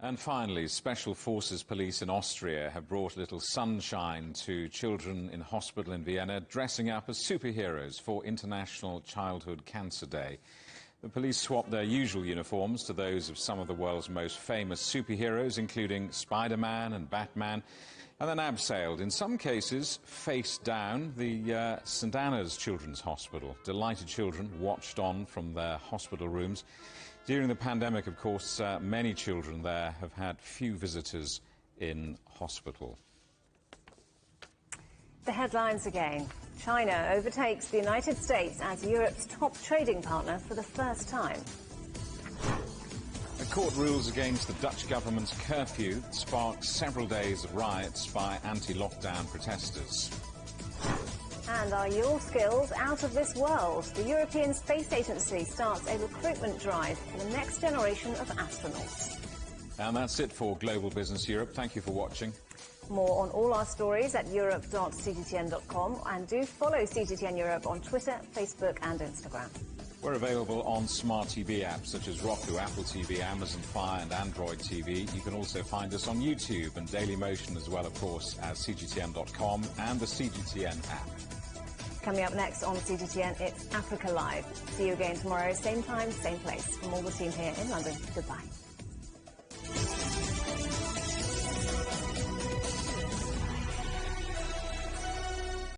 And finally, Special Forces police in Austria have brought a little sunshine to children in hospital in Vienna, dressing up as superheroes for International Childhood Cancer Day. The police swapped their usual uniforms to those of some of the world's most famous superheroes, including Spider-Man and Batman, and then abseiled, in some cases face down, the St Anna's Children's Hospital. Delighted children watched on from their hospital rooms. During the pandemic, of course, many children there have had few visitors in hospital. The headlines again. China overtakes the United States as Europe's top trading partner for the first time. A court rules against the Dutch government's curfew that sparked several days of riots by anti-lockdown protesters. And are your skills out of this world? The European Space Agency starts a recruitment drive for the next generation of astronauts. And that's it for Global Business Europe. Thank you for watching. More on all our stories at europe.cgtn.com, and do follow CGTN Europe on Twitter, Facebook and Instagram. We're available on smart TV apps such as Roku, Apple TV, Amazon Fire and Android TV. You can also find us on YouTube and Dailymotion as well, of course, as cgtn.com and the CGTN app. Coming up next on CGTN, it's Africa Live. See you again tomorrow, same time, same place. From all the team here in London, goodbye.